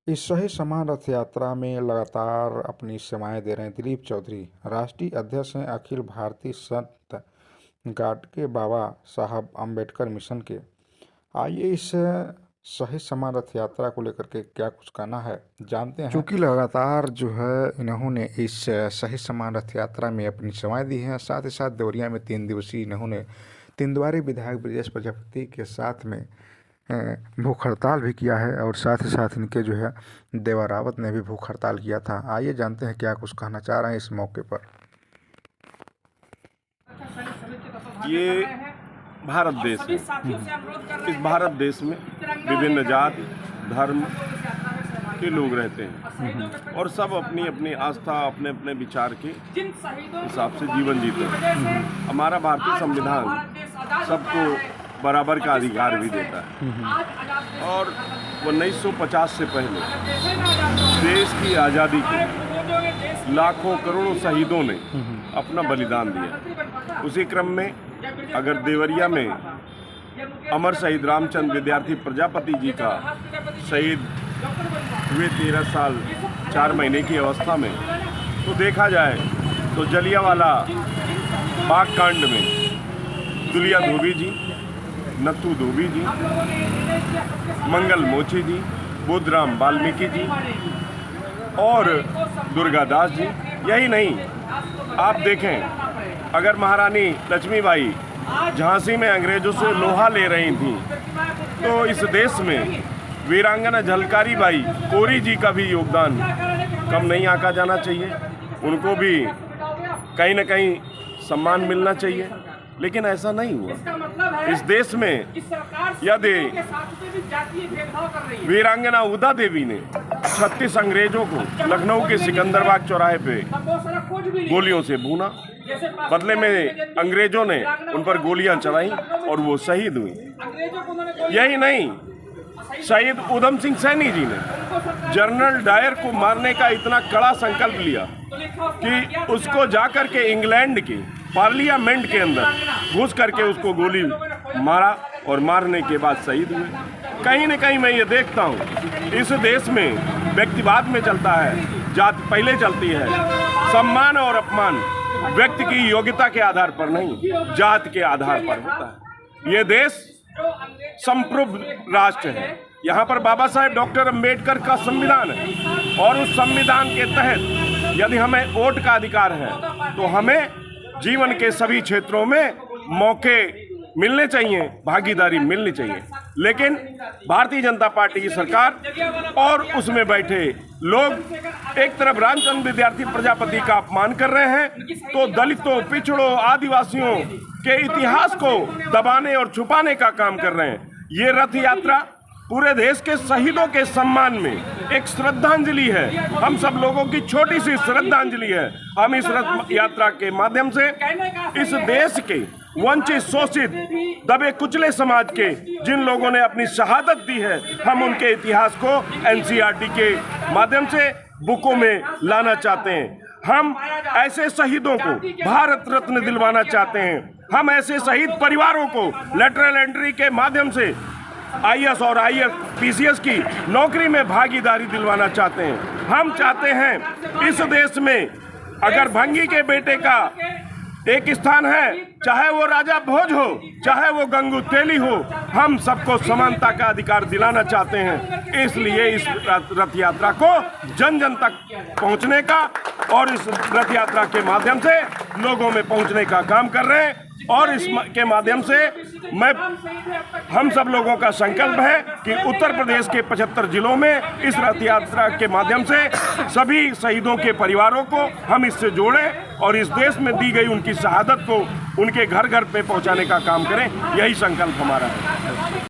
इस सही समान रथ यात्रा में लगातार अपनी सेवाएं दे रहे हैं दिलीप चौधरी। राष्ट्रीय अध्यक्ष हैं अखिल भारतीय संत गाडगे बाबा साहब अम्बेडकर मिशन के। आइए इस सही समान रथ यात्रा को लेकर के क्या कुछ कहना है जानते हैं। क्योंकि लगातार जो है इन्होंने इस सही समान रथ यात्रा में अपनी सेवाएं दी हैं। साथ ही साथ देवरिया में 3 दिवसीय इन्होंने तेंदुआरी विधायक ब्रजेश प्रजापति के साथ में भूख हड़ताल भी किया है और साथ ही साथ इनके जो है देवा रावत ने भी भूख हड़ताल किया था। आइए जानते हैं क्या कुछ कहना चाह रहे हैं इस मौके पर। ये भारत देश है। इस भारत देश में विभिन्न जाति धर्म के लोग रहते हैं और सब अपनी अपनी आस्था अपने अपने विचार के हिसाब से जीवन जीते हैं। हमारा भारतीय संविधान सबको बराबर का अधिकार भी देता है और 1950 से पहले देश की आज़ादी के लाखों करोड़ों शहीदों ने अपना बलिदान दिया। उसी क्रम में अगर देवरिया में अमर शहीद रामचंद्र विद्यार्थी प्रजापति जी का शहीद हुए 13 साल 4 महीने की अवस्था में तो देखा जाए तो जलियांवाला बाग कांड में दुलिया धोबी जी, नथु धोबी जी, मंगल मोची जी, बुद्धराम वाल्मीकि जी और दुर्गादास जी। यही नहीं, आप देखें अगर महारानी लक्ष्मीबाई झांसी में अंग्रेजों से लोहा ले रही थी तो इस देश में वीरांगना झलकारी बाई कोरी जी का भी योगदान कम नहीं आंका जाना चाहिए। उनको भी कहीं न कहीं सम्मान मिलना चाहिए, लेकिन ऐसा नहीं हुआ। इस देश में यदि वीरांगना उदा देवी ने 36 अंग्रेजों को लखनऊ के सिकंदरबाग चौराहे पे गोलियों से भूना, बदले में अंग्रेजों ने उन पर गोलियां चलाई और वो शहीद हुई। यही नहीं, शहीद उधम सिंह सैनी जी ने जनरल डायर को मारने का इतना कड़ा संकल्प लिया कि उसको जाकर के इंग्लैंड के पार्लियामेंट के अंदर घुस करके उसको गोली मारा और मारने के बाद शहीद हुए। कहीं न कहीं मैं ये देखता हूँ इस देश में व्यक्तिवाद में चलता है, जात पहले चलती है। सम्मान और अपमान व्यक्ति की योग्यता के आधार पर नहीं, जात के आधार पर होता है। ये देश संप्रभु राष्ट्र है। यहाँ पर बाबा साहेब डॉक्टर अम्बेडकर का संविधान है और उस संविधान के तहत यदि हमें वोट का अधिकार है तो हमें जीवन के सभी क्षेत्रों में मौके मिलने चाहिए, भागीदारी मिलनी चाहिए। लेकिन भारतीय जनता पार्टी की सरकार और उसमें बैठे लोग एक तरफ रामचंद्र विद्यार्थी प्रजापति का अपमान कर रहे हैं तो दलितों, पिछड़ों, आदिवासियों के इतिहास को दबाने और छुपाने का काम कर रहे हैं। ये रथ यात्रा पूरे देश के शहीदों के सम्मान में एक श्रद्धांजलि है। हम सब लोगों की छोटी सी श्रद्धांजलि है। हम इस रथ यात्रा के माध्यम से इस देश के वंचित, शोषित, दबे कुचले समाज के जिन लोगों ने अपनी शहादत दी है, हम उनके इतिहास को एनसीईआरटी के माध्यम से बुकों में लाना चाहते हैं। हम ऐसे शहीदों को भारत रत्न दिलवाना चाहते हैं। हम ऐसे शहीद परिवारों को लेटरल एंट्री के माध्यम से आईएएस और पीसीएस की नौकरी में भागीदारी दिलवाना चाहते हैं। हम चाहते हैं इस देश में अगर भंगी के बेटे का एक स्थान है, चाहे वो राजा भोज हो, चाहे वो गंगू तेली हो, हम सबको समानता का अधिकार दिलाना चाहते हैं। इसलिए इस रथ यात्रा को जन जन तक पहुंचने का और इस रथ यात्रा के माध्यम से लोगों में पहुंचने का काम कर रहे हैं। और इसके माध्यम से हम सब लोगों का संकल्प है कि उत्तर प्रदेश के 75 जिलों में इस रथ यात्रा के माध्यम से सभी शहीदों के परिवारों को हम इससे जोड़ें और इस देश में दी गई उनकी शहादत को उनके घर घर पे पहुंचाने का काम करें। यही संकल्प हमारा है।